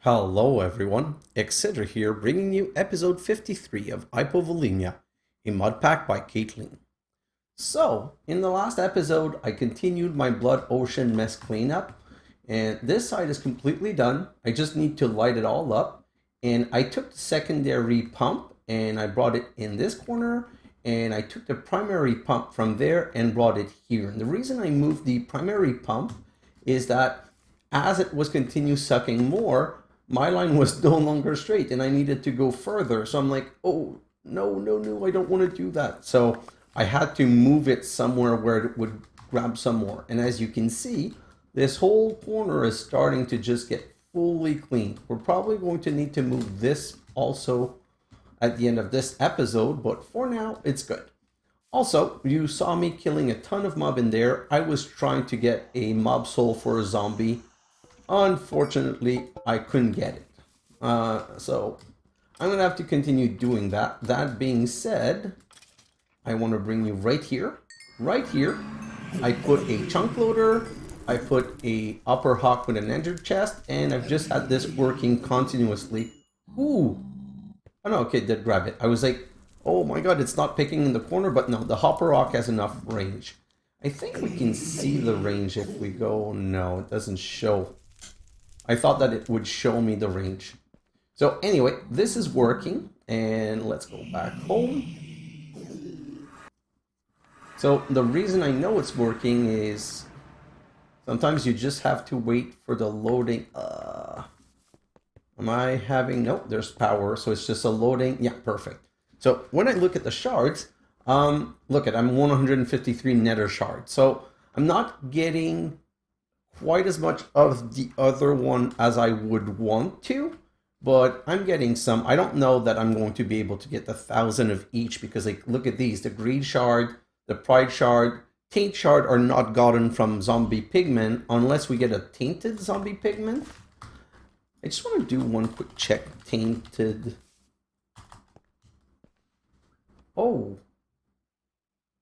Hello everyone, xHedra here bringing you episode 53 of Hypovolemia, a Modpack by Caithleen. So, in the last episode I continued my Blood Ocean mess cleanup, and this side is completely done. I just need to light it all up, and I took the secondary pump and I brought it in this corner, and I took the primary pump from there and brought it here. And the reason I moved the primary pump is that as it was continue sucking more, my line was no longer straight and I needed to go further. So I'm like, oh, no, I don't want to do that. So I had to move it somewhere where it would grab some more. And as you can see, this whole corner is starting to just get fully cleaned. We're probably going to need to move this also at the end of this episode, but for now, it's good. Also, you saw me killing a ton of mob in there. I was trying to get a mob soul for a zombie. Unfortunately, I couldn't get it. So I'm going to have to continue doing that. That being said, I want to bring you right here. Right here, I put a chunk loader. I put a upper hawk with an ender chest. And I've just had this working continuously. Ooh. Oh no, okay, did grab it. I was like, oh my god, it's not picking in the corner. But no, the hopper rock has enough range. I think we can see the range if we go. No, it doesn't show. I thought that it would show me the range. So anyway, this is working, and let's go back home. So the reason I know it's working is sometimes you just have to wait for the loading. Am I having, nope, there's power, so it's just a loading. Yeah, perfect. So when I look at the shards, look at, I'm 153 nether shards. So I'm not getting quite as much of the other one as I would want to, but I'm getting some. I don't know that I'm going to be able to get the 1,000 of each because, like, look at these. The greed shard, the pride shard, taint shard are not gotten from zombie pigmen unless we get a tainted zombie pigman. I just want to do one quick check. Tainted. Oh.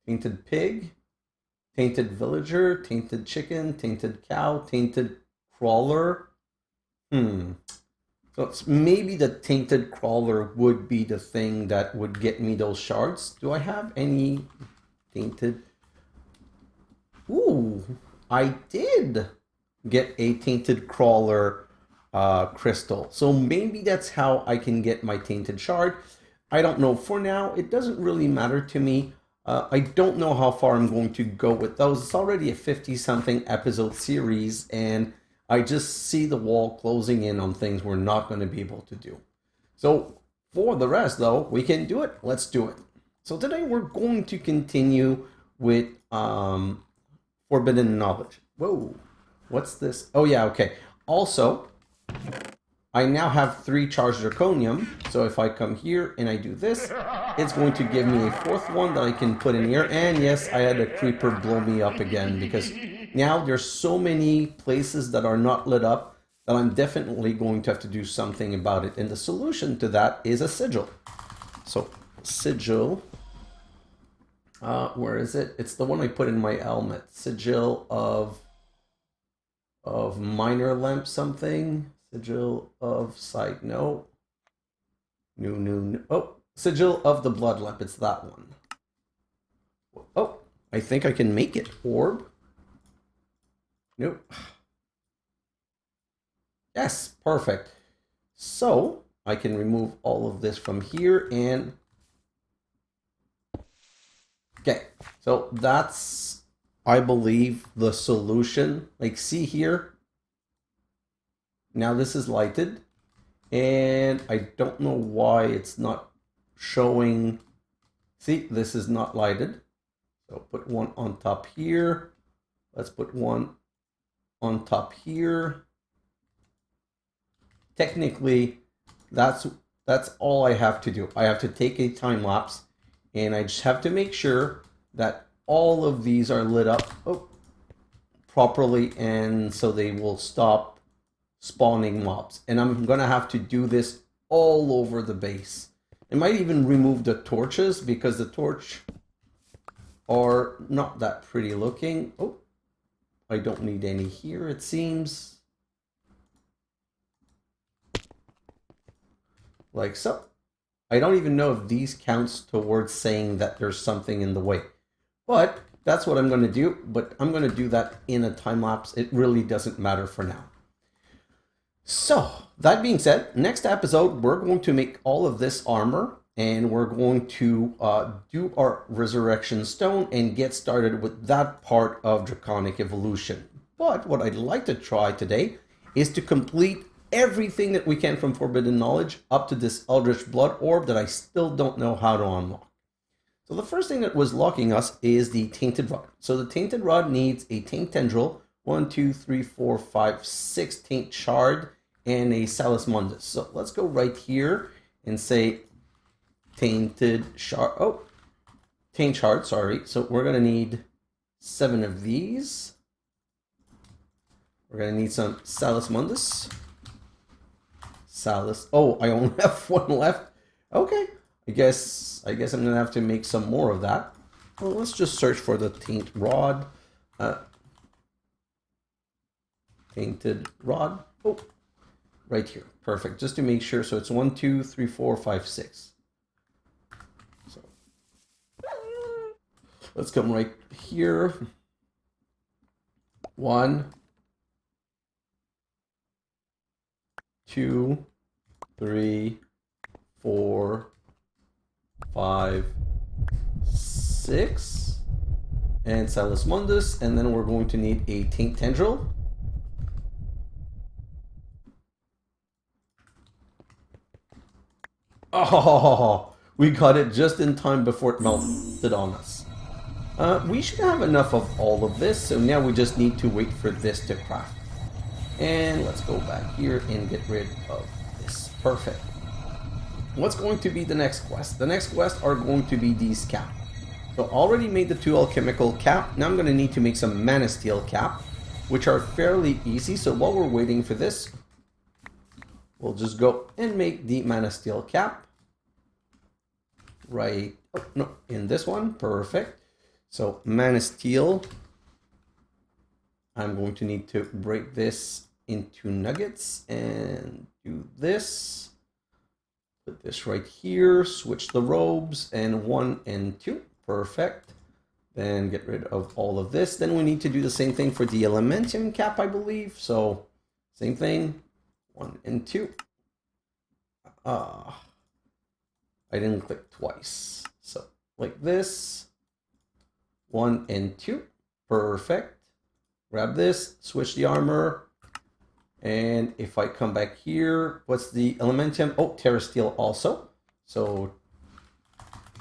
Tainted pig. Tainted villager, tainted chicken, tainted cow, tainted crawler. So it's maybe the tainted crawler would be the thing that would get me those shards. Do I have any tainted? Ooh, I did get a tainted crawler crystal. So maybe that's how I can get my tainted shard. I don't know. For now, it doesn't really matter to me. I don't know how far I'm going to go with those. It's already a 50-something episode series, and I just see the wall closing in on things we're not going to be able to do. So for the rest, though, we can do it. Let's do it. So today we're going to continue with Forbidden Knowledge. Whoa, what's this? Oh yeah, okay. Also, I now have 3 charged Draconium, so if I come here and I do this, it's going to give me a 4th one that I can put in here. And yes, I had a creeper blow me up again because now there's so many places that are not lit up that I'm definitely going to have to do something about it. And the solution to that is a sigil. So, sigil, where is it? It's the one I put in my helmet. Sigil of minor lamp something. Sigil of sight, no. No. Oh, Sigil of the blood lamp, it's that one. Oh, I think I can make it. Orb. Nope. Yes, perfect. So, I can remove all of this from here and... Okay, so that's, I believe, the solution. Like, see here? Now this is lighted, and I don't know why it's not showing. See, this is not lighted. So put one on top here. Let's put one on top here. Technically, that's all I have to do. I have to take a time lapse, and I just have to make sure that all of these are lit up properly, and so they will stop spawning mobs. And I'm gonna have to do this all over the base. I might even remove the torches because the torch are not that pretty looking. Oh, I don't need any here, it seems. like so. I don't even know if these counts towards saying that there's something in the way. But that's what I'm going to do. But I'm going to do that in a time lapse. It really doesn't matter for now. So, that being said, next episode, we're going to make all of this armor. And we're going to do our Resurection Stone and get started with that part of Draconic Evolution. But what I'd like to try today is to complete everything that we can from Forbidden Knowledge up to this Eldritch Blood Orb that I still don't know how to unlock. So the first thing that was locking us is the Tainted Rod. So the Tainted Rod needs a Taint Tendril, 1, 2, 3, 4, 5, 6 Taint Shard, and a Salus Mundus. So let's go right here and say Tainted Shard. Oh, Taint Shard, sorry. So we're going to need 7 of these. We're going to need some Salus Mundus. Salus. Oh, I only have 1 left. Okay. I guess I'm going to have to make some more of that. Well, let's just search for the Taint Rod. Tainted Rod. Oh, right here. Perfect. Just to make sure. So it's 1, 2, 3, 4, 5, 6. So let's come right here. 1, 2, 3, 4, 5, 6, and Salus Mundus, and then we're going to need a Taint Tendril. Oh, we got it just in time before it melted on us. We should have enough of all of this, so now we just need to wait for this to craft. And let's go back here and get rid of this. Perfect. What's going to be the next quest? The next quest are going to be these cap. So already made the 2 alchemical cap. Now I'm going to need to make some Manasteel cap, which are fairly easy. So while we're waiting for this, we'll just go and make the Manasteel cap. Right. Oh, no, in this one. Perfect. So Manasteel. I'm going to need to break this into nuggets and do this. Put this right here. Switch the robes and 1 and 2. Perfect. Then get rid of all of this. Then we need to do the same thing for the Elementium cap, I believe. So same thing. 1 and 2. I didn't click twice. So like this. 1 and 2. Perfect. Grab this, switch the armor, and if I come back here, what's the Elementium? Oh, Terrasteel also. So,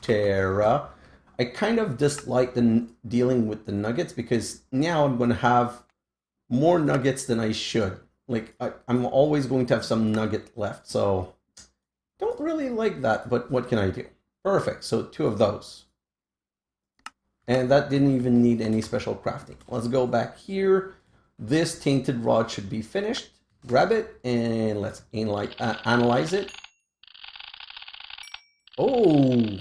Terra. I kind of dislike dealing with the nuggets because now I'm going to have more nuggets than I should. Like, I'm always going to have some nugget left, so don't really like that, but what can I do? Perfect, so 2 of those. And that didn't even need any special crafting. Let's go back here. This Tainted Rod should be finished. Grab it and let's analyze it. Oh.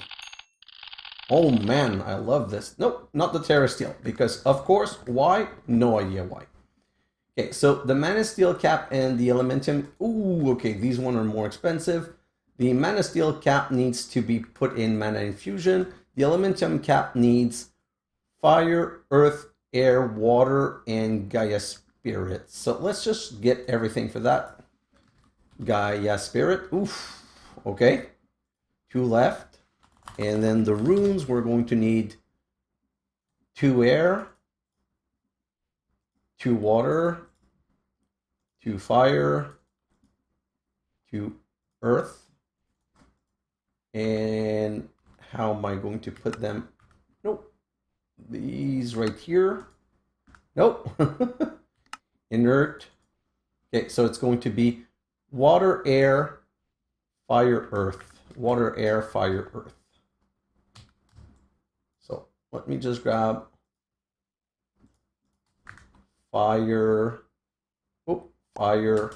Oh man, I love this. Nope, not the Terrasteel. Because of course, why? No idea why. Okay, so the Manasteel cap and the Elementium. Ooh, okay, these one are more expensive. The Manasteel cap needs to be put in Mana Infusion. The Elementium cap needs Fire, Earth, Air, Water, and Gaia Spirit. So let's just get everything for that. Gaia Spirit. Oof. Okay. 2 left. And then the runes, we're going to need 2 Air, 2 Water, 2 Fire, 2 Earth. And how am I going to put them? Nope. These right here. Nope. Inert. Okay, so it's going to be water, air, fire, earth. Water, air, fire, earth. So let me just grab fire. Oh, fire,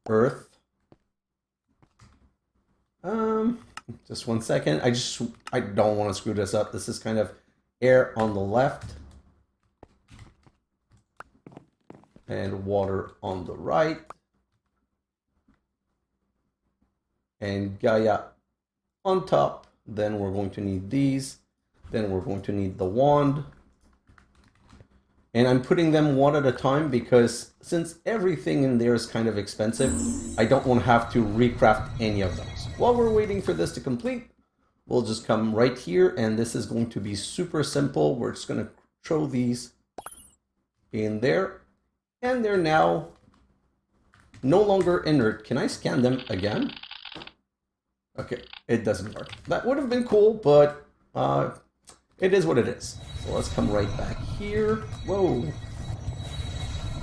earth. Just 1 second. I don't want to screw this up. This is kind of air on the left and water on the right. and Gaia on top. Then we're going to need these. Then we're going to need the wand. And I'm putting them one at a time because since everything in there is kind of expensive, I don't want to have to recraft any of those. While we're waiting for this to complete, we'll just come right here, and this is going to be super simple. We're just going to throw these in there, and they're now no longer inert. Can I scan them again? Okay, it doesn't work. That would have been cool, but it is what it is. So let's come right back here. Whoa.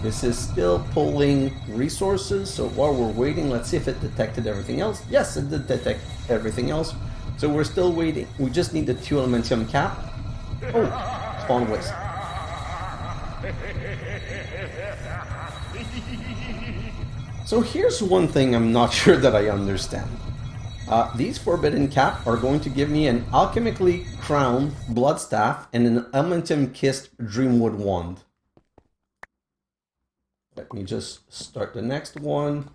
This is still pulling resources. So while we're waiting, let's see if it detected everything else. Yes, it did detect everything else. So we're still waiting. We just need the 2 Elementium cap. Oh, spawn waste. So here's one thing I'm not sure that I understand. These Forbidden Cap are going to give me an alchemically crowned blood staff and an Elementium kissed Dreamwood wand. Let me just start the next one.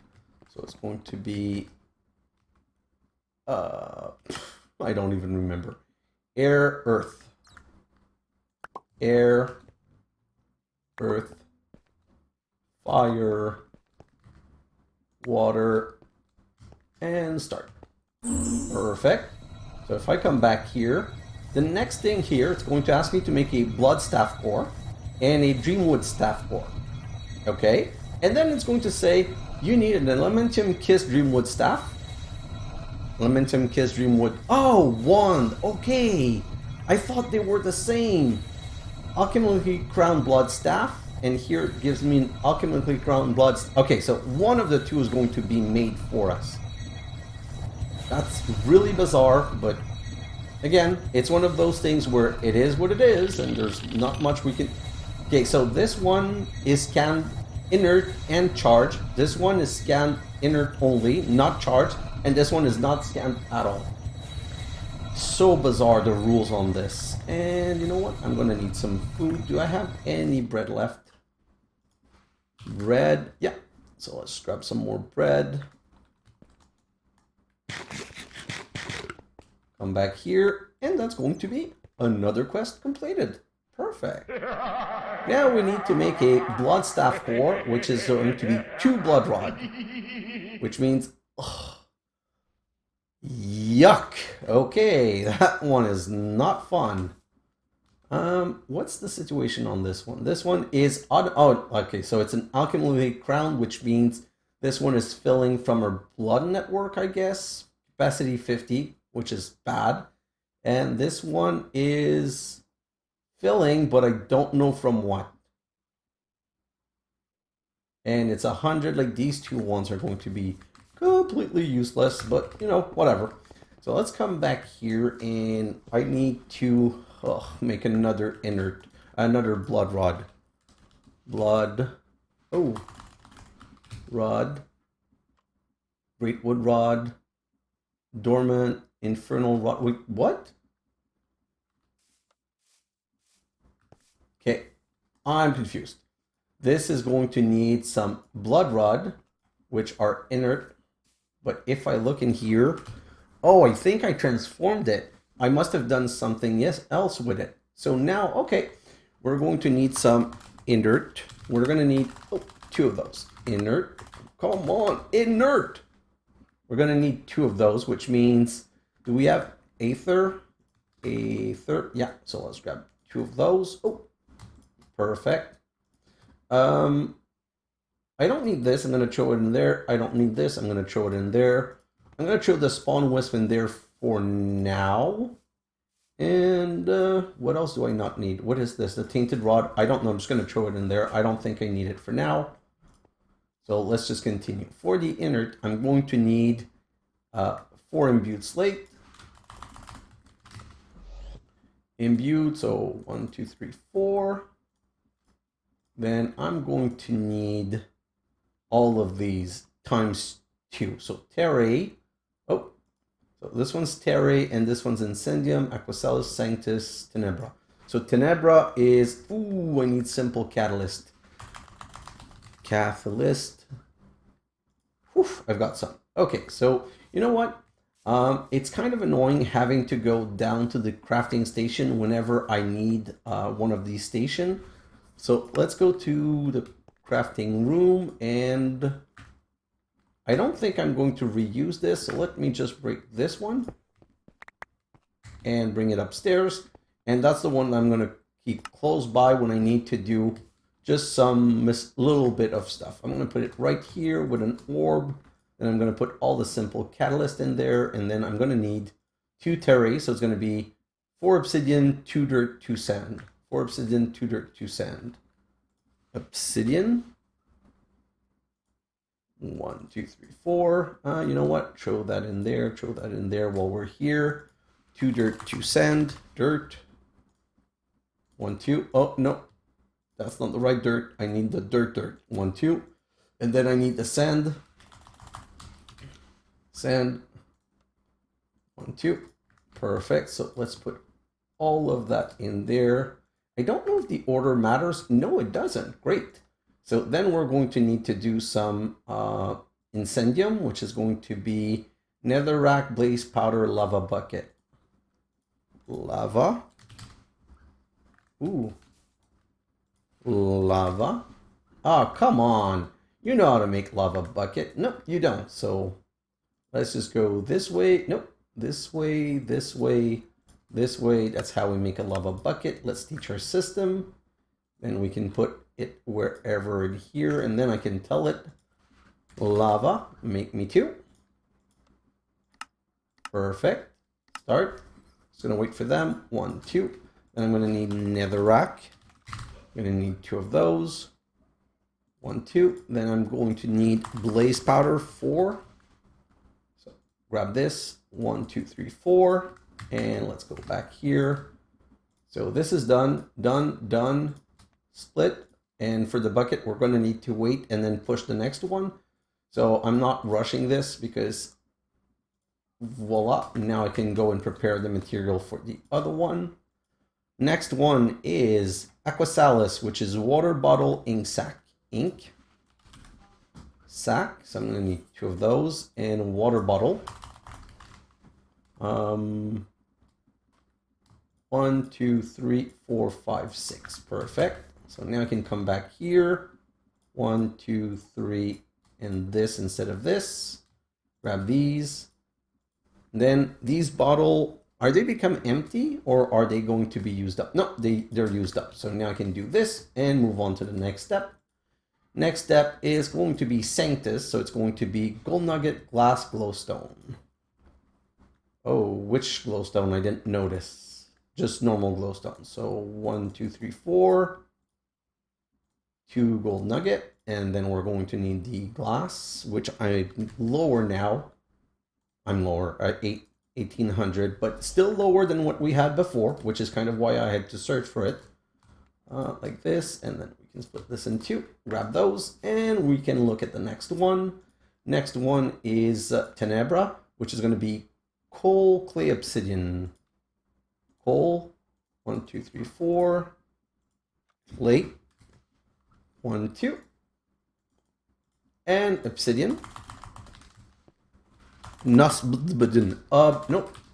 So it's going to be I don't even remember. Air, earth. Air, earth, fire, water, and start. Perfect. So if I come back here, the next thing here, it's going to ask me to make a blood staff ore and a Dreamwood staff ore. Okay? And then it's going to say, you need an Elementium Kiss Dreamwood staff. Elementium Kiss Dreamwood. Oh, wand. Okay. I thought they were the same. Alchemically Crowned Blood Staff. And here it gives me an Alchemically Crowned Blood. Okay, so one of the two is going to be made for us. That's really bizarre, but again, it's one of those things where it is what it is, and there's not much we can... Okay, so this one is scanned inert and charged. This one is scanned inert only, not charged, and this one is not scanned at all. So bizarre, the rules on this. And you know what? I'm gonna need some food. Do I have any bread left? Bread, yeah. So let's grab some more bread. Come back here, and that's going to be another quest completed. Perfect. Now we need to make a blood staff ore, which is going to be 2 blood rod, which means yuck. Okay, that one is not fun. What's the situation on this one? This one is okay, so it's an alchemically crowned, which means this one is filling from our blood network, I guess. Capacity 50, which is bad. And this one is filling, but I don't know from what. And it's 100, like these two ones are going to be completely useless, but you know, whatever. So let's come back here, and I need to make another blood rod. Rod. Greatwood rod. Dormant. Infernal rod. Wait, what? Okay, I'm confused. This is going to need some blood rod, which are inert. But if I look in here, oh, I think I transformed it. I must have done something else with it. So now, okay, we're going to need some inert. We're going to need 2 of those. Inert. Come on, inert. We're going to need 2 of those, which means, do we have Aether? Aether. Yeah, so let's grab 2 of those. Oh, perfect. I don't need this. I'm going to throw it in there. I don't need this. I'm going to throw it in there. I'm going to throw the spawn wisp in there for now. And what else do I not need? What is this? The tainted rod? I don't know. I'm just going to throw it in there. I don't think I need it for now. So let's just continue. For the inert, I'm going to need 4 imbued slate. Imbued, so 1, 2, 3, 4. Then I'm going to need all of these times 2. So Terrae. Oh, so this one's Terrae and this one's Incendium, Aquacellus, Sanctus, Tenebra. So Tenebra is, ooh, I need simple catalyst. Catalyst. Oof, I've got some. Okay, so you know what? It's kind of annoying having to go down to the crafting station whenever I need one of these stations. So let's go to the crafting room, and I don't think I'm going to reuse this. So let me just break this one and bring it upstairs. And that's the one I'm going to keep close by when I need to do just some little bit of stuff. I'm going to put it right here with an orb. And I'm going to put all the simple catalyst in there. And then I'm going to need 2 terrae. So it's going to be 4 obsidian, 2 dirt, 2 sand. 4 obsidian, 2 dirt, 2 sand. Obsidian. 1, 2, 3, 4. You know what? Throw that in there. Throw that in there while we're here. 2 dirt, 2 sand. Dirt. 1, 2. Oh, no. That's not the right dirt. I need the dirt. 1, 2. And then I need the sand. Sand. 1, 2. Perfect. So let's put all of that in there. I don't know if the order matters. No, it doesn't. Great. So then we're going to need to do some incendium, which is going to be netherrack, blaze powder, lava bucket. Lava. Ooh. Lava. Oh, come on. You know how to make lava bucket. Nope, you don't. So let's just go this way. Nope. This way, this way, this way. That's how we make a lava bucket. Let's teach our system. Then we can put it wherever in here. And then I can tell it, lava, make me 2. Perfect. Start. Just going to wait for them. 1, 2. Then I'm going to need netherrack. I'm going to need 2 of those. 1, 2. Then I'm going to need blaze powder 4. So grab this. 1, 2, 3, 4. And let's go back here. So this is done. Done. Split. And for the bucket, we're going to need to wait and then push the next one. So I'm not rushing this because voila. Now I can go and prepare the material for the other one. Next one is Aquasalis, which is water bottle ink sac. Ink sac. So I'm going to need 2 of those and water bottle. 1, 2, 3, 4, 5, 6. Perfect. So now I can come back here. 1, 2, 3, and this instead of this. Grab these. Then these bottle, are they become empty or are they going to be used up? No, they're used up. So now I can do this and move on to the next step. Next step is going to be Sanctus. So it's going to be gold nugget, glass, glowstone. Oh, which glowstone? I didn't notice. Just normal glowstone. So 1, 2, 3, 4. 2 gold nugget. And then we're going to need the glass, which I'm lower now. I'm lower at 1800, but still lower than what we had before, which is kind of why I had to search for it. Like this, and then we can split this in 2. Grab those, and we can look at the next one. Next one is Tenebra, which is going to be coal, clay, obsidian. Coal, 1, 2, 3, 4. Clay, 1, 2. And obsidian.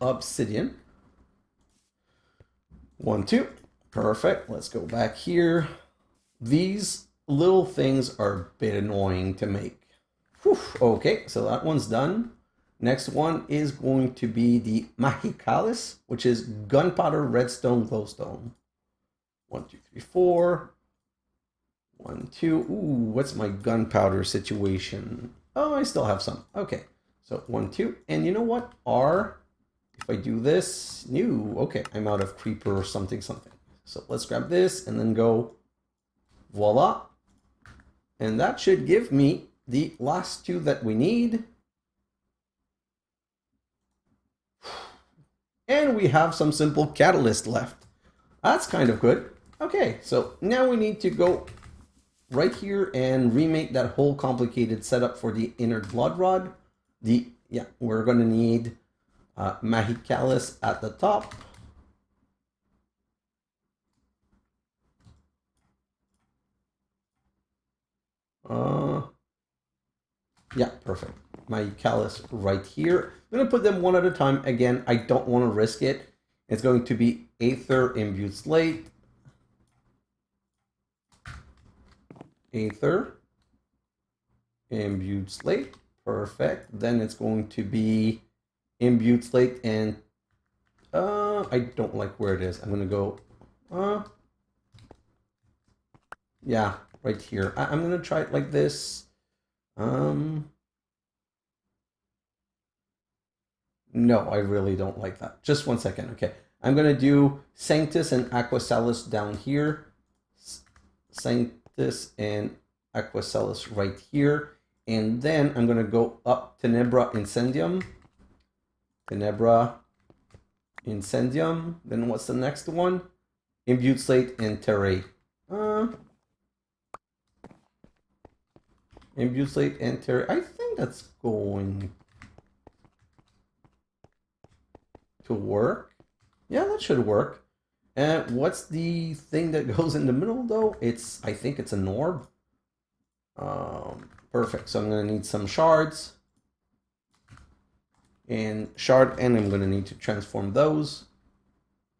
Obsidian. 1, 2. Perfect. Let's go back here. These little things are a bit annoying to make. Whew. Okay, so that one's done. Next one is going to be the Mahicalis, which is gunpowder, redstone, glowstone. 1, 2, 3, 4. 1, 2. Ooh, what's my gunpowder situation? Oh, I still have some. Okay. So 1, 2, and you know what? R, if I do this, new, okay, I'm out of creeper or something. So let's grab this and then go, voila. And that should give me the last 2 that we need. And we have some simple catalyst left. That's kind of good. Okay, so now we need to go right here and remake that whole complicated setup for the inner blood rod. We're going to need Mahicalis at the top. Yeah, perfect. My callus right here. I'm going to put them one at a time. Again, I don't want to risk it. It's going to be Aether, Imbued Slate. Aether, Imbued Slate. Perfect. Then it's going to be Imbued Slate and I don't like where it is. I'm going to go yeah, right here. I'm going to try it like this. No, I really don't like that. Just one second. Okay. I'm going to do Sanctus and Aquacellus down here. Sanctus and Aquacellus right here. And then I'm going to go up Tenebra Incendium. Tenebra Incendium. Then what's the next one? Imbued Slate and Terrae. Imbued Slate and Terrae. I think that's going to work. Yeah, that should work. And what's the thing that goes in the middle though? I think it's an orb. Perfect. So I'm gonna need some shards. And I'm gonna need to transform those.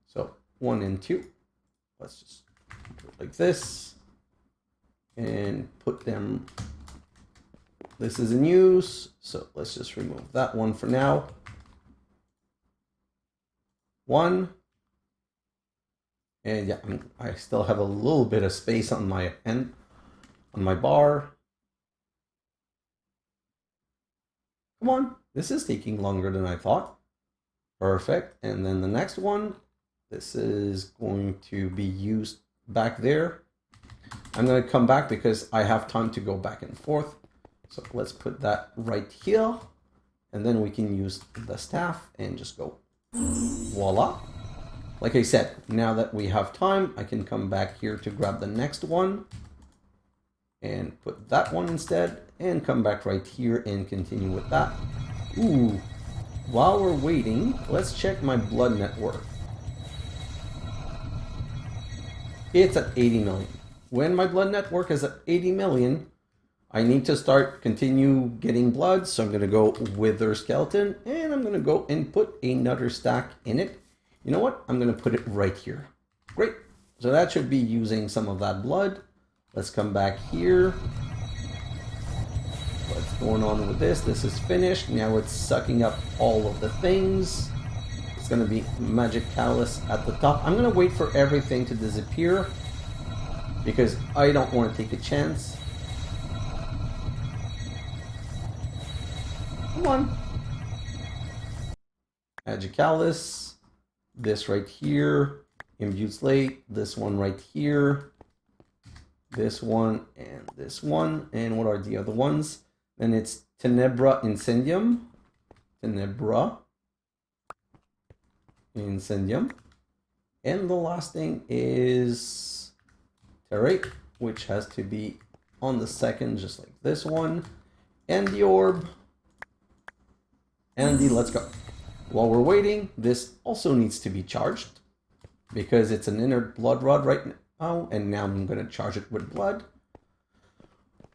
So 1 and 2. Let's just do it like this. And put them. This is in use. So let's just remove that one for now. 1. And yeah, I still have a little bit of space on my end, on my bar. Come on, this is taking longer than I thought. Perfect. And then the next one, this is going to be used back there. I'm going to come back because I have time to go back and forth. So let's put that right here. And then we can use the staff and just go. Voila. Like I said, now that we have time, I can come back here to grab the next one and put that one instead and come back right here and continue with that. Ooh, while we're waiting, let's check my blood network. It's at 80 million. When my blood network is at 80 million, I need to continue getting blood. So I'm going to go Wither Skeleton and I'm going to go and put another stack in it. You know what? I'm going to put it right here. Great. So that should be using some of that blood. Let's come back here. What's going on with this? This is finished. Now it's sucking up all of the things. It's going to be Magic Callus at the top. I'm going to wait for everything to disappear because I don't want to take a chance. Come on. Magic Callus. This right here, Imbued Slate, this one right here, this one, and this one. And what are the other ones? Then it's Tenebra Incendium. Tenebra Incendium. And the last thing is Terrae, which has to be on the second, just like this one. And the orb. And the let's go. While we're waiting, this also needs to be charged because it's an inner blood rod right now. And now I'm going to charge it with blood.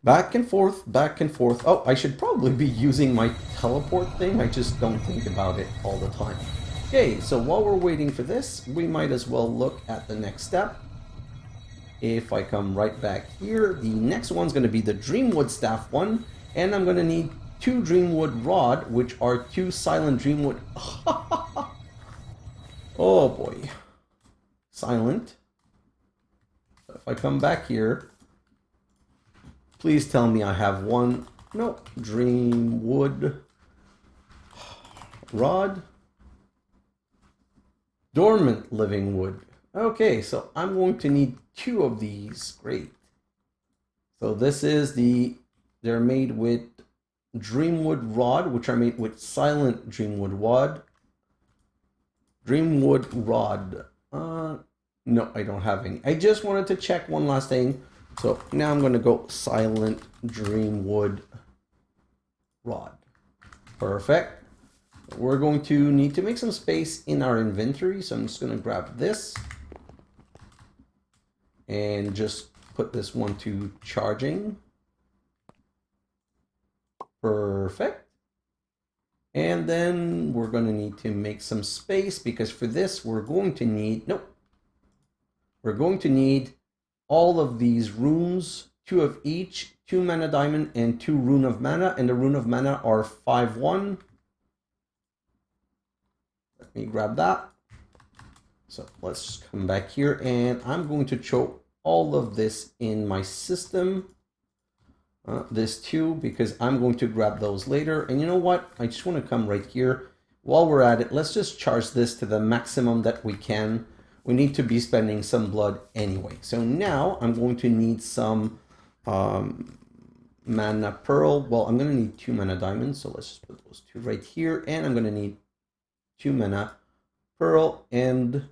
Back and forth, back and forth. Oh, I should probably be using my teleport thing. I just don't think about it all the time. Okay, so while we're waiting for this, we might as well look at the next step. If I come right back here, the next one's going to be the Dreamwood Staff one. And I'm going to need 2 Dreamwood Rod, which are 2 Silent Dreamwood. Oh boy. Silent. So if I come back here, please tell me I have one. No, Dreamwood Rod. Dormant Living Wood. Okay, so I'm going to need 2 of these. Great. So this is they're made with Dreamwood Rod, which are made with Silent Dreamwood Rod. Dreamwood Rod. No, I don't have any. I just wanted to check one last thing. So now I'm going to go Silent Dreamwood Rod. Perfect. We're going to need to make some space in our inventory. So I'm just going to grab this and just put this one to charging. Perfect. And then we're going to need to make some space because for this we're going to need, we're going to need all of these runes, 2 of each, 2 mana diamond and 2 rune of mana, and the rune of mana are 5/1. Let me grab that. So let's just come back here and I'm going to throw all of this in my system. This too, because I'm going to grab those later. And you know what? I just want to come right here. While we're at it, let's just charge this to the maximum that we can. We need to be spending some blood anyway. So now I'm going to need some mana pearl. Well, I'm going to need 2 mana diamonds. So let's just put those 2 right here. And I'm going to need 2 mana pearl and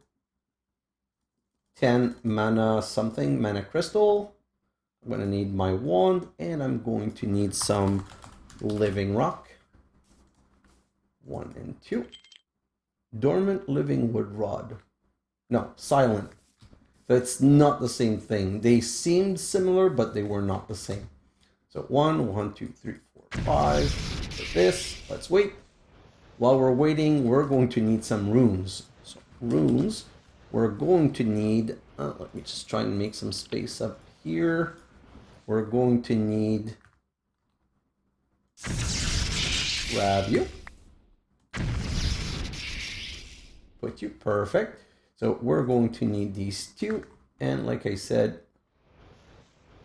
10 mana something, mana crystal. I'm going to need my wand, and I'm going to need some living rock. 1 and 2. Dormant living wood rod. No, silent. So it's not the same thing. They seemed similar, but they were not the same. So 1, 2, 3, 4, 5. Like this. Let's wait. While we're waiting, we're going to need some runes. So runes, we're going to need, let me just try and make some space up here. We're going to need, grab you, put you, perfect. So we're going to need these 2, and like I said,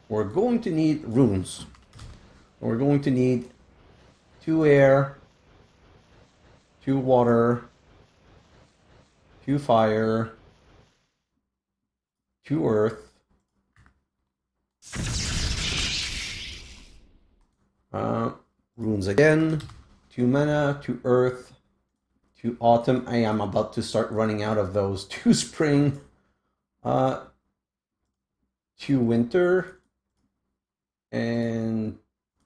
we're going to need runes. We're going to need 2 air, 2 water, 2 fire, 2 earth, runes again, 2 mana, 2 earth, 2 autumn. I am about to start running out of those. 2 spring, 2 winter, and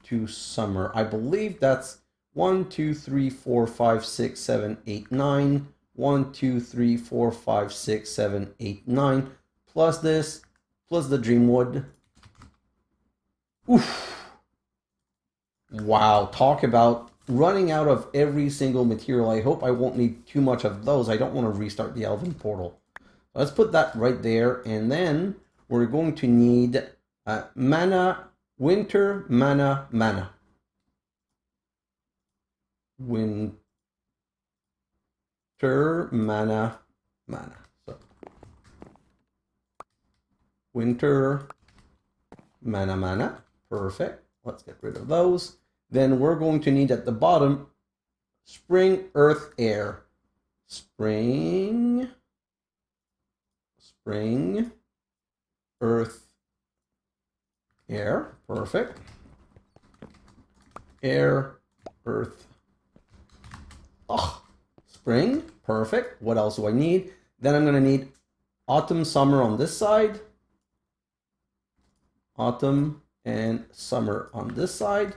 2 summer. I believe that's 1, 2, 3, 4, 5, 6, 7, 8, 9. 1, 2, 3, 4, 5, 6, 7, 8, 9. Plus this, plus the Dreamwood. Oof. Wow, talk about running out of every single material. I hope I won't need too much of those. I don't want to restart the Elven Portal. Let's put that right there. And then we're going to need mana, winter, mana, mana. Winter, mana, mana. So winter, mana, mana. Perfect. Let's get rid of those. Then we're going to need at the bottom spring, earth, air. Spring, earth, air. Perfect. Air, earth. Oh, spring. Perfect. What else do I need? Then I'm going to need autumn, summer on this side. Autumn and summer on this side.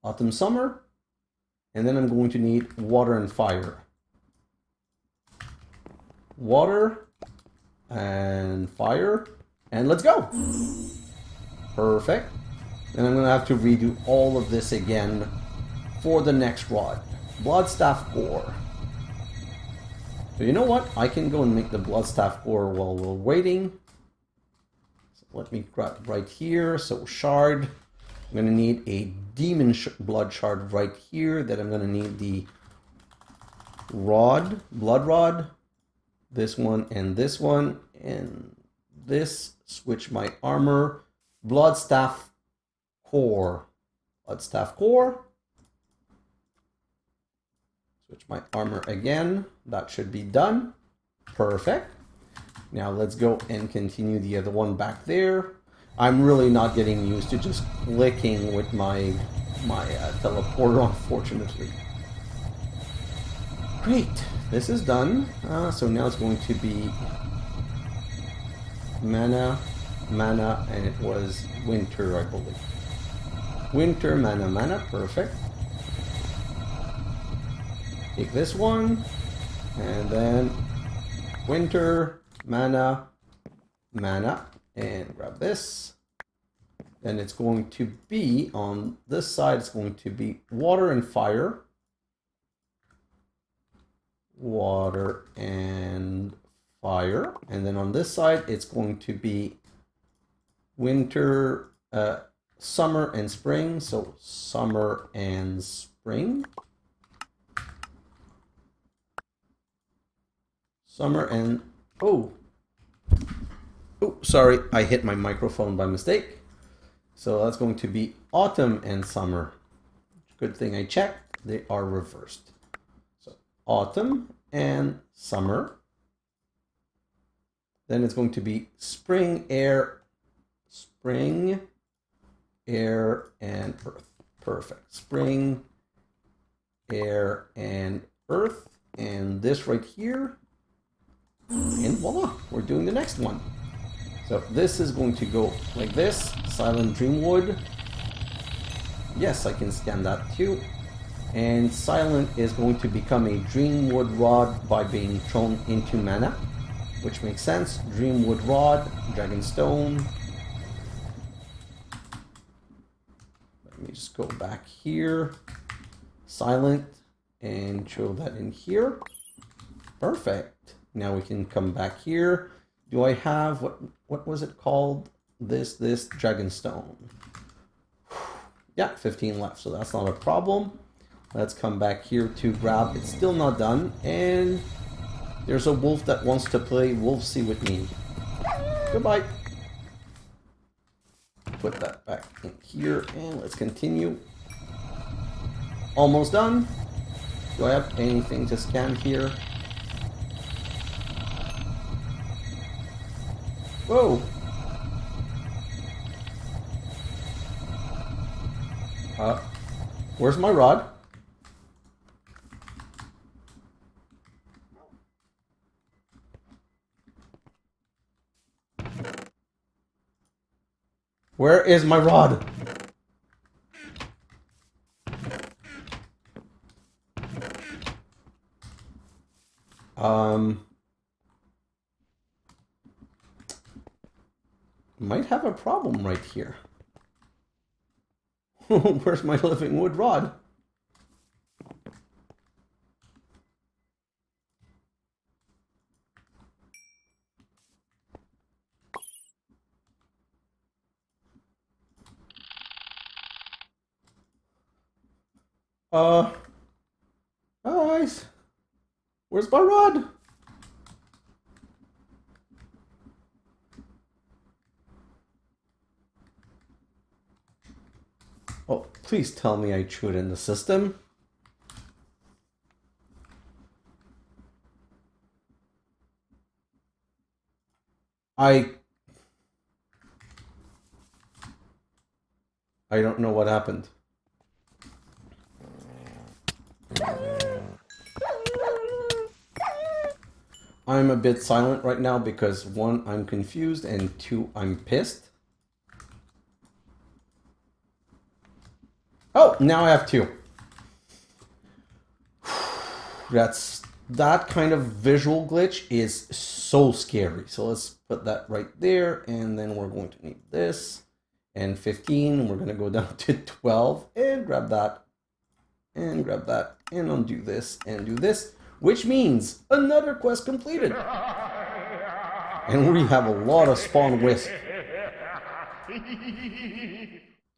Autumn, summer. And then I'm going to need water and fire. Water and fire. And let's go. Perfect. Then I'm going to have to redo all of this again for the next rod. Bloodstaff ore. So you know what? I can go and make the Bloodstaff ore while we're waiting. So let me grab right here. So shard. I'm going to need a demon blood shard right here. Then I'm going to need the rod, blood rod. This one and this one. And this. Switch my armor. Bloodstaff core. Bloodstaff core. Switch my armor again. That should be done. Perfect. Now let's go and continue the other one back there. I'm really not getting used to just clicking with my teleporter, unfortunately. Great. This is done. So now it's going to be mana, mana, and it was winter, I believe. Winter, mana, mana. Perfect. Take this one, and then winter, mana, mana, and grab this. Then it's going to be on this side, it's going to be water and fire. Water and fire. And then on this side, it's going to be winter, summer and spring. So summer and spring. Summer and, oh, sorry, I hit my microphone by mistake. So that's going to be autumn and summer. Good thing I checked, they are reversed. So autumn and summer. Then it's going to be spring, air, and earth. Perfect. Spring, air, and earth. And this right here. And voila, we're doing the next one. So this is going to go like this. Silent Dreamwood. Yes, I can scan that too. And Silent is going to become a Dreamwood Rod by being thrown into mana, which makes sense. Dreamwood Rod, Dragon Stone. Let me just go back here. Silent, and throw that in here. Perfect. Now we can come back here. Do I have, what was it called? This Dragon Stone. Yeah, 15 left, so that's not a problem. Let's come back here to grab, it's still not done. And there's a wolf that wants to play Wolf Seet with me. Goodbye. Put that back in here and let's continue. Almost done. Do I have anything to scan here? Whoa! Where's my rod? Where is my rod? Might have a problem right here. Where's my living wood rod? Guys, where's my rod? Oh, please tell me I threw it in the system. I don't know what happened. I'm a bit silent right now because 1, I'm confused, and 2, I'm pissed. Oh, now I have 2. That kind of visual glitch is so scary. So let's put that right there, and then we're going to need this. And 15, we're going to go down to 12, and grab that, and grab that, and undo this, and do this, which means another quest completed. And we have a lot of spawn wisp.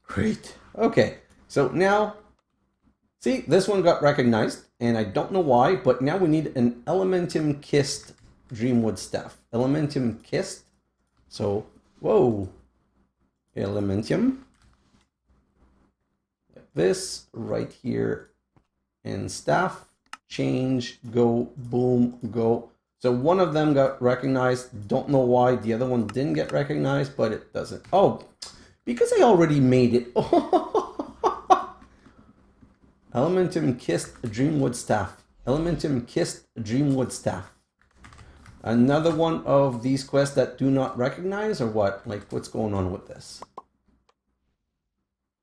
Great. Okay, so now, see, this one got recognized, and I don't know why, but now we need an Elementium Kissed Dreamwood Staff. Elementium Kissed. So, whoa. Elementium. Like this, right here. And staff. Change, go, boom, go. So one of them got recognized. Don't know why. The other one didn't get recognized, but it doesn't. Oh, because I already made it. Elementium Kissed Dreamwood Staff. Elementium Kissed Dreamwood Staff. Another one of these quests that do not recognize, or what? Like, what's going on with this?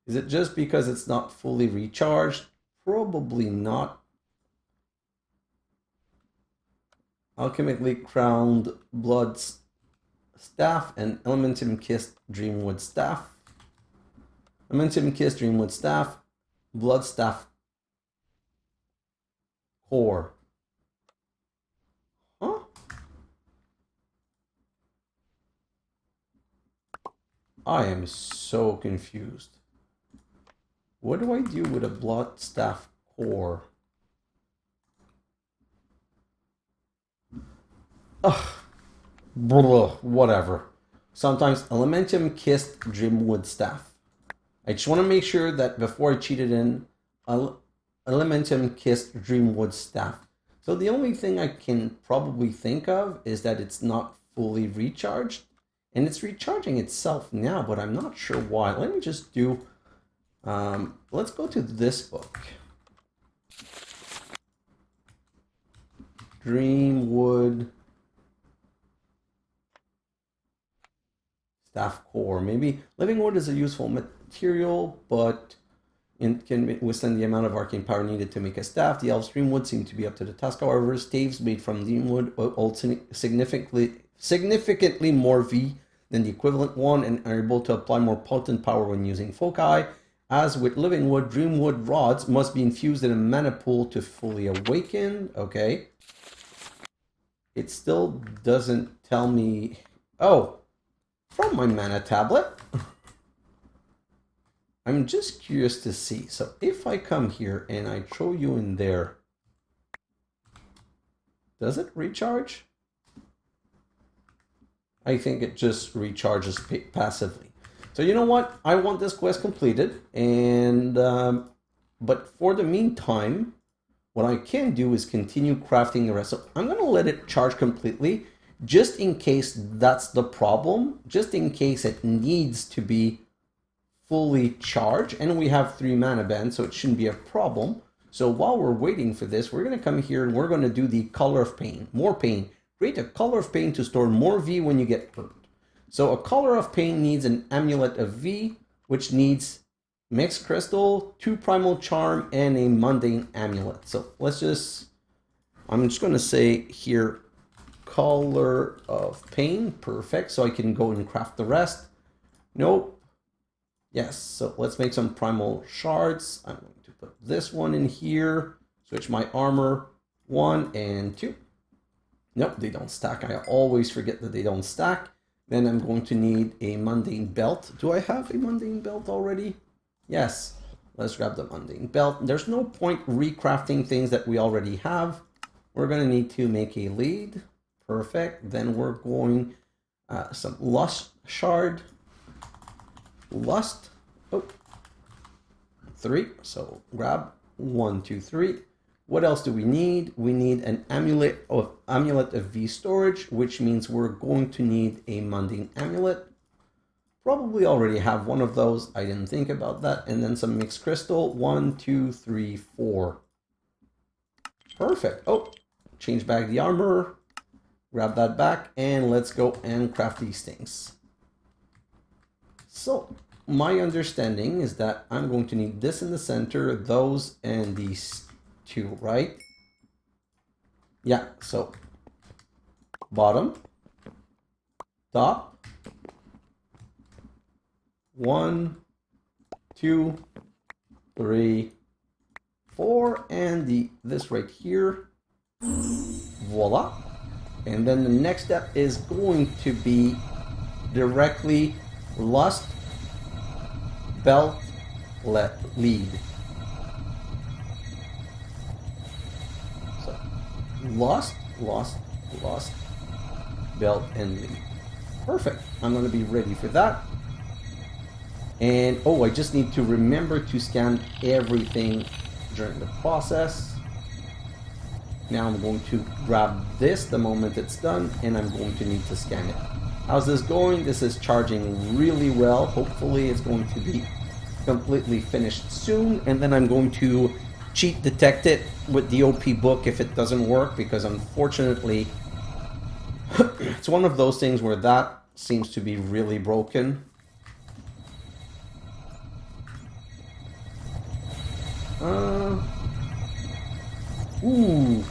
Is it just because it's not fully recharged? Probably not. Alchemically Crowned Blood Staff and Elementium Kissed Dreamwood Staff. Elementium Kiss, Dreamwood Staff, Blood Staff Core. Huh? I am so confused. What do I do with a Blood Staff Core? Ugh. Whatever. Sometimes Elementium Kissed Dreamwood Staff. I just want to make sure that before I cheat it in, Elementium Kissed Dreamwood Staff. So the only thing I can probably think of is that it's not fully recharged. And it's recharging itself now, but I'm not sure why. Let me just do... let's go to this book. Dreamwood Staff Core. Maybe living wood is a useful material, but it can withstand the amount of arcane power needed to make a staff. The elves' dreamwood seem to be up to the task. However, staves made from dreamwood hold significantly more V than the equivalent one and are able to apply more potent power when using foci. As with living wood, dreamwood rods must be infused in a mana pool to fully awaken. Okay. It still doesn't tell me... Oh, from my mana tablet. I'm just curious to see. So if I come here and I throw you in there, does it recharge? I think it just recharges passively. So you know what? I want this quest completed, and but for the meantime, what I can do is continue crafting the rest. So I'm going to let it charge completely, just in case that's the problem, just in case it needs to be fully charged. And we have 3 mana bands, so it shouldn't be a problem. So while we're waiting for this, we're going to come here and we're going to do the Color of Pain. More pain. Create a Color of Pain to store more V when you get hurt. So a Color of Pain needs an Amulet of V, which needs Mixed Crystal, 2 Primal Charm, and a Mundane Amulet. So let's just, I'm just going to say here, Color of Pain. Perfect. So I can go and craft the rest. Nope. Yes. So let's make some Primal Shards. I'm going to put this one in here. Switch my armor. 1 and 2. Nope, they don't stack. I always forget that they don't stack. Then I'm going to need a Mundane Belt. Do I have a Mundane Belt already? Yes. Let's grab the Mundane Belt. There's no point recrafting things that we already have. We're going to need to make a lead. Perfect. Then we're going some Lust Shard. Lust. Oh. 3. So grab 1, 2, 3. What else do we need? We need an Amulet of V storage, which means we're going to need a Mundane Amulet. Probably already have one of those. I didn't think about that. And then some Mixed Crystal. 1, 2, 3, 4. Perfect. Oh, change back the armor. Grab that back. And let's go and craft these things. So my understanding is that I'm going to need this in the center, those, and these 2, right? Yeah, so bottom, top, 1, 2, 3, 4, and this right here. Voila. And then the next step is going to be directly Lust, Belt, Lead. So Lust, Belt, and Lead. Perfect. I'm going to be ready for that. And oh, I just need to remember to scan everything during the process. Now I'm going to grab this the moment it's done, and I'm going to need to scan it. How's this going? This is charging really well. Hopefully it's going to be completely finished soon, and then I'm going to cheat detect it with the OP book if it doesn't work, because unfortunately it's one of those things where that seems to be really broken. Ooh,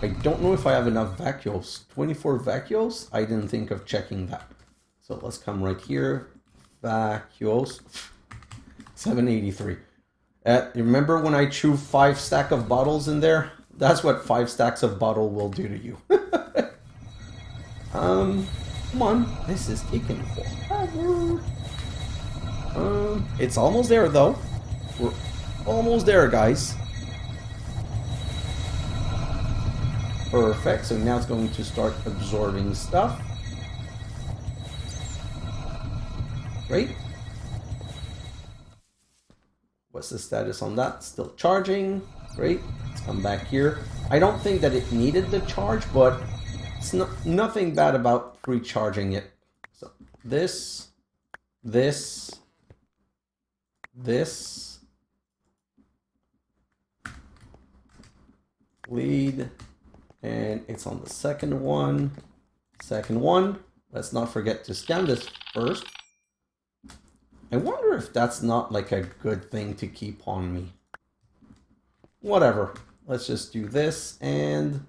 I don't know if I have enough vacuos. 24 vacuos? I didn't think of checking that. So let's come right here. Vacuos. 783. Remember when I threw 5 stacks of bottles in there? That's what 5 stacks of bottle will do to you. Come on, this is taking forever. It's almost there though. We're almost there, guys. Perfect. So now it's going to start absorbing stuff. Great. What's the status on that? Still charging. Great. Let's come back here. I don't think that it needed the charge, but it's nothing bad about recharging it. So this, lead, and it's on the second one. Let's not forget to scan this first. I wonder if that's not like a good thing to keep on me. Whatever. Let's just do this and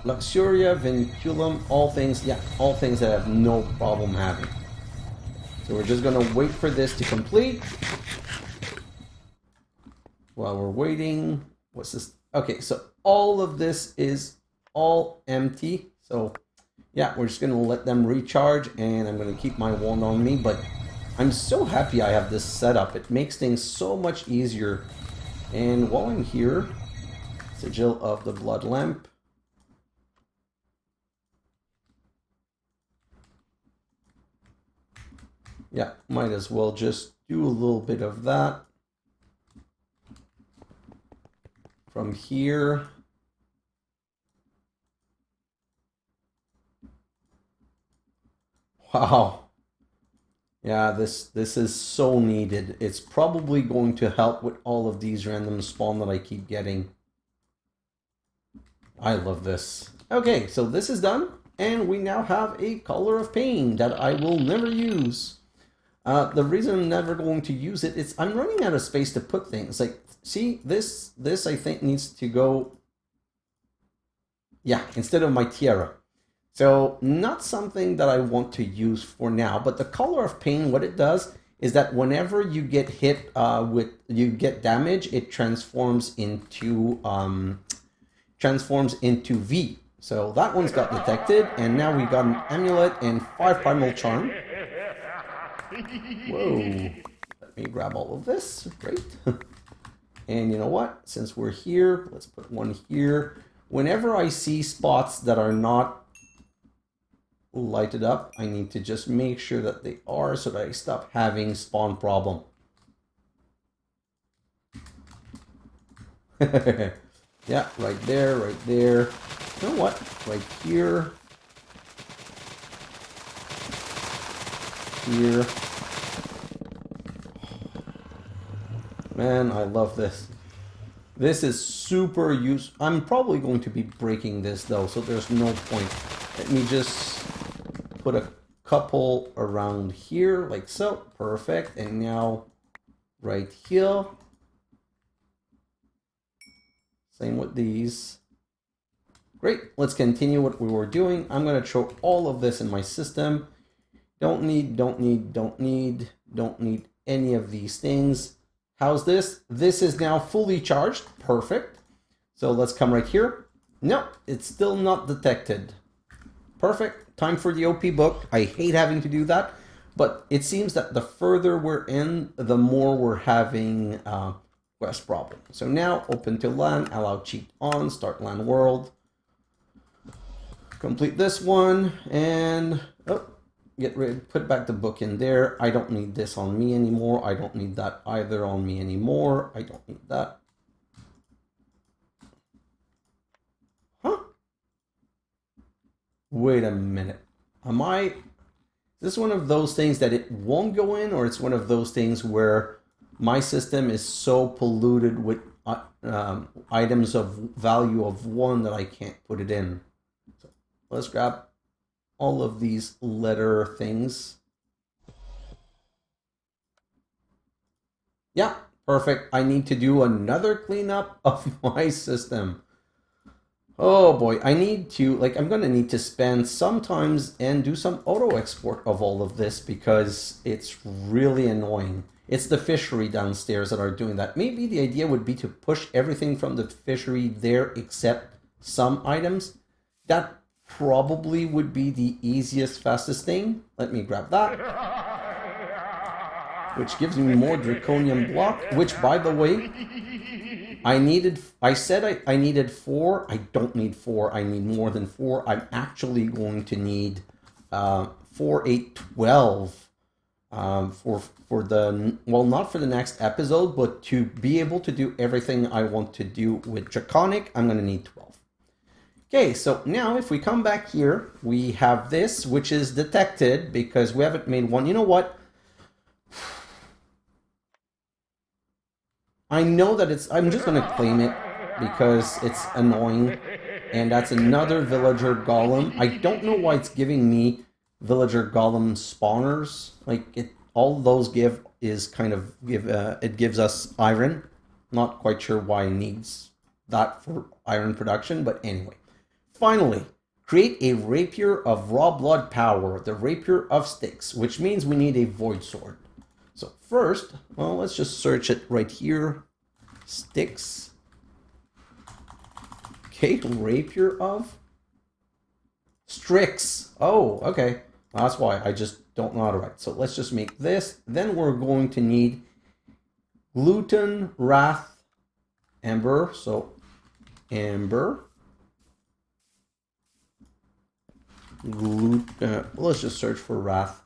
Luxuria, Vinculum, all things that I have no problem having. So we're just gonna wait for this to complete. While we're waiting, what's this? Okay, so all of this is all empty. So yeah, we're just gonna let them recharge, and I'm gonna keep my wand on me, but I'm so happy I have this setup. It makes things so much easier. And while I'm here, Sigil of the Blood Lamp. Yeah, might as well just do a little bit of that. From here. Wow. Yeah, this is so needed. It's probably going to help with all of these random spawn that I keep getting. I love this. Okay, so this is done, and we now have a Color of Pain that I will never use. The reason I'm never going to use it is I'm running out of space to put things. Like, see, this I think needs to go, yeah, instead of my tiara. So not something that I want to use for now, but the Color of Pain, what it does is that whenever you get hit you get damage, it transforms into V. So that one's got detected, and now we've got an amulet and 5 primal charm. Whoa. Let me grab all of this. Great. And you know what? Since we're here, let's put one here. Whenever I see spots that are not lighted up, I need to just make sure that they are, so that I stop having spawn problem. Yeah, right there, right there. You know what? Right here. Here. Man, I love this. This is super useful. I'm probably going to be breaking this though, so there's no point. Let me just put a couple around here, like so. Perfect. And now right here. Same with these. Great. Let's continue what we were doing. I'm going to throw all of this in my system. Don't need any of these things. How's this? This is now fully charged. Perfect. So let's come right here. No, it's still not detected. Perfect. Time for the OP book. I hate having to do that, but it seems that the further we're in, the more we're having quest problem. So now open to LAN, allow cheat on, start LAN world. Complete this one and get rid, put back the book in there. I don't need this on me anymore. I don't need that either on me anymore. I don't need that. Huh? Wait a minute. Is this one of those things that it won't go in, or it's one of those things where my system is so polluted with items of value of 1 that I can't put it in? So let's grab all of these letter things. Yeah, perfect. I need to do another cleanup of my system. Oh boy, I need to, like, I'm gonna need to spend some times and do some auto export of all of this because it's really annoying. It's the fishery downstairs that are doing that. Maybe the idea would be to push everything from the fishery there except some items. That probably would be the easiest, fastest thing. Let me grab that. Which gives me more draconium block, which, by the way, I said I needed 4. I don't need 4. I need more than 4. I'm actually going to need 4, 8, 12 for the, well, not for the next episode, but to be able to do everything I want to do with Draconic, I'm going to need 12. Okay, so now if we come back here, we have this, which is detected because we haven't made one. You know what? I know that it's, I'm just going to claim it because it's annoying. And that's another villager golem. I don't know why it's giving me villager golem spawners. Like, it, all those give is kind of, it gives us iron. Not quite sure why it needs that for iron production, but anyway. Finally, create a rapier of raw blood power, the rapier of sticks, which means we need a void sword. So first, well, let's just search it right here. Sticks. Okay, rapier of Strix. Oh, okay. That's why I just don't know how to write. So let's just make this. Then we're going to need gluten, wrath, amber. So amber. Let's just search for wrath.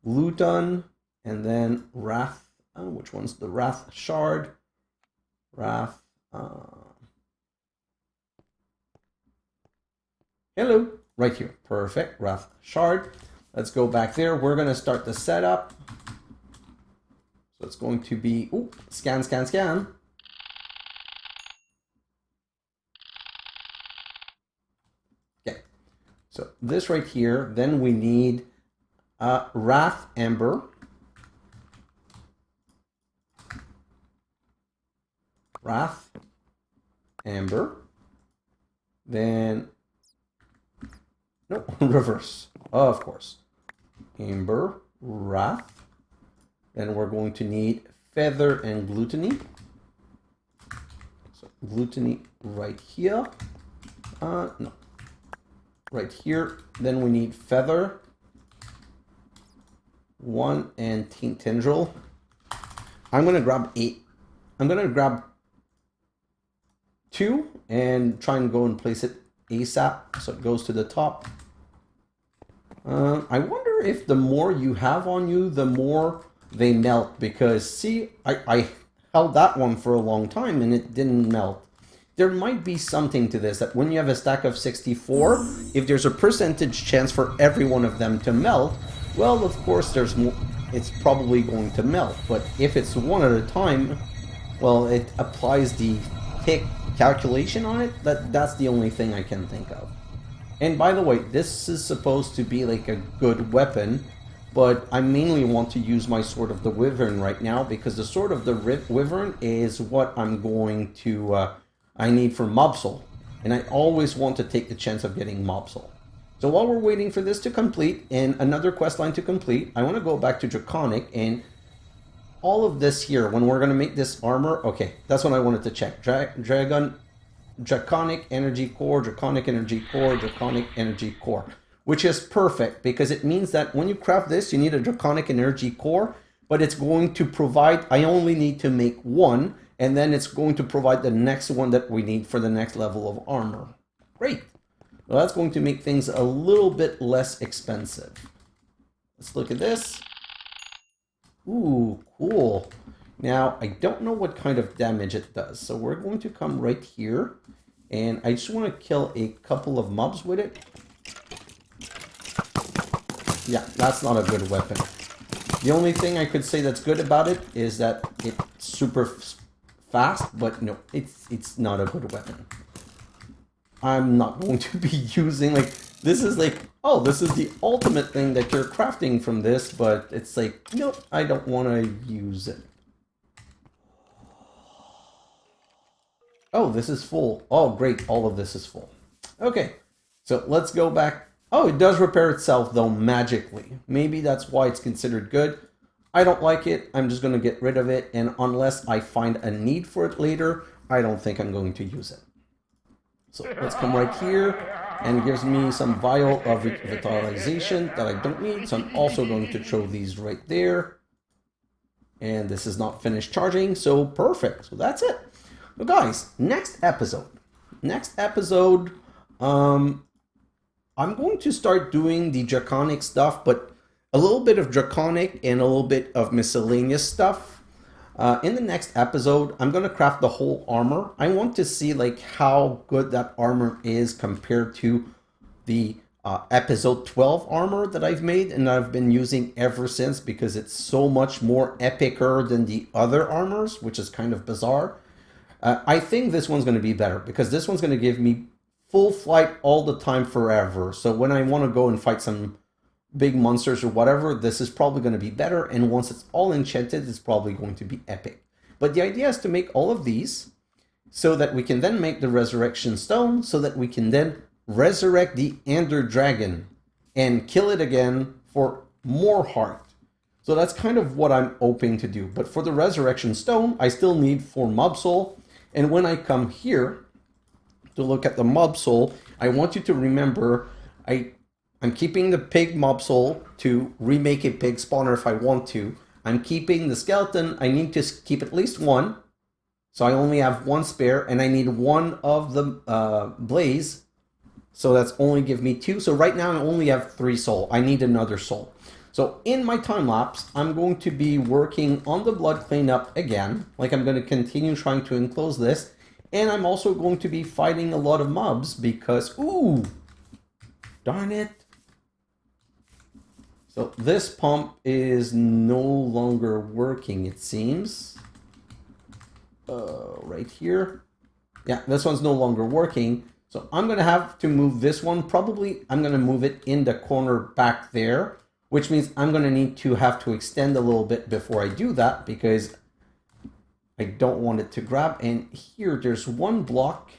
Gluten. And then wrath, which one's the wrath shard? Wrath, hello, right here, perfect, wrath shard. Let's go back there. We're gonna start the setup. So it's going to be, ooh, scan, scan, scan. Okay, so this right here, then we need wrath amber. Wrath, amber, then, no, reverse, of course, amber, wrath, then we're going to need feather and gluttony, so gluttony right here, no, right here, then we need feather, 1 and tendril. I'm going to grab 8, I'm going to grab 2 and try and go and place it ASAP so it goes to the top. I wonder if the more you have on you, the more they melt, because see, I held that one for a long time and it didn't melt. There might be something to this, that when you have a stack of 64, if there's a percentage chance for every one of them to melt, well, of course there's more, it's probably going to melt. But if it's one at a time, well, it applies the tick calculation on it. That's the only thing I can think of. And by the way, this is supposed to be like a good weapon, but I mainly want to use my Sword of the Wyvern right now because the Sword of the Wyvern is what I'm going to I need for Mob Soul, and I always want to take the chance of getting Mob Soul. So while we're waiting for this to complete and another quest line to complete, I want to go back to Draconic, and all of this here, when we're going to make this armor, okay, that's what I wanted to check. Draconic Energy Core, Draconic Energy Core, Draconic Energy Core, which is perfect because it means that when you craft this, you need a Draconic Energy Core, but it's going to provide, I only need to make 1, and then it's going to provide the next one that we need for the next level of armor. Great. Well, that's going to make things a little bit less expensive. Let's look at this. Ooh, cool. Now, I don't know what kind of damage it does, so we're going to come right here, and I just want to kill a couple of mobs with it. Yeah, that's not a good weapon. The only thing I could say that's good about it is that it's super fast, but no, it's not a good weapon. I'm not going to be using, like, this is like, oh, this is the ultimate thing that you're crafting from this, but it's like, nope, I don't want to use it. Oh, this is full. Oh, great, all of this is full. Okay, so let's go back. Oh, it does repair itself though magically. Maybe that's why it's considered good. I don't like it. I'm just going to get rid of it. And unless I find a need for it later, I don't think I'm going to use it. So let's come right here, and it gives me some vial of revitalization that I don't need. So I'm also going to throw these right there. And this is not finished charging, so perfect. So that's it. So guys, next episode, I'm going to start doing the Draconic stuff, but a little bit of Draconic and a little bit of miscellaneous stuff. In the next episode, I'm going to craft the whole armor. I want to see like how good that armor is compared to the episode 12 armor that I've made and I've been using ever since, because it's so much more epicer than the other armors, which is kind of bizarre. I think this one's going to be better because this one's going to give me full flight all the time forever. So when I want to go and fight some big monsters or whatever, this is probably going to be better. And once it's all enchanted, it's probably going to be epic. But the idea is to make all of these so that we can then make the Resurrection Stone, so that we can then resurrect the Ender Dragon and kill it again for more heart. So that's kind of what I'm hoping to do. But for the Resurrection Stone, I still need 4 mob soul. And when I come here to look at the mob soul, I want you to remember I'm keeping the pig mob soul to remake a pig spawner if I want to. I'm keeping the skeleton. I need to keep at least 1. So I only have 1 spare, and I need 1 of the blaze. So that's only give me 2. So right now I only have 3 soul. I need another soul. So in my time lapse, I'm going to be working on the blood cleanup again. Like I'm going to continue trying to enclose this. And I'm also going to be fighting a lot of mobs because, ooh, darn it. So this pump is no longer working, it seems. Right here. Yeah, this one's no longer working. So I'm going to have to move this one. Probably I'm going to move it in the corner back there, which means I'm going to need to have to extend a little bit before I do that because I don't want it to grab. And here, there's 1 block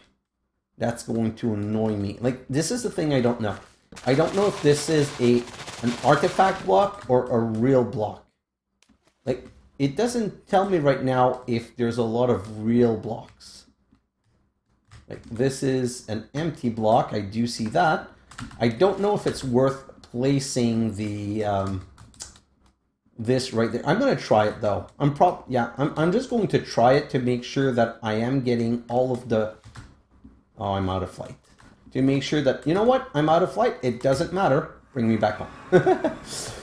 that's going to annoy me. Like, this is the thing I don't know. I don't know if this is an artifact block or a real block. Like, it doesn't tell me right now if there's a lot of real blocks. Like, this is an empty block. I do see that. I don't know if it's worth placing the this right there. I'm going to try it though. I'm just going to try it to make sure that I am getting all of the... Oh, I'm out of flight. To make sure that, you know what? I'm out of flight. It doesn't matter. Bring me back home.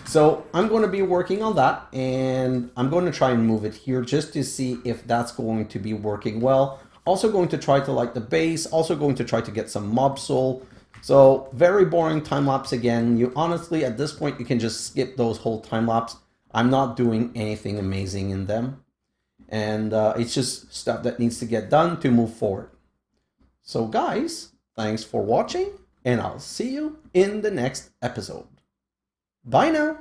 So I'm going to be working on that, and I'm going to try and move it here just to see if that's going to be working well. Also going to try to light the base. Also going to try to get some mob soul. So very boring time lapse again. You honestly, at this point, you can just skip those whole time lapse. I'm not doing anything amazing in them. And it's just stuff that needs to get done to move forward. So guys, thanks for watching, and I'll see you in the next episode. Bye now.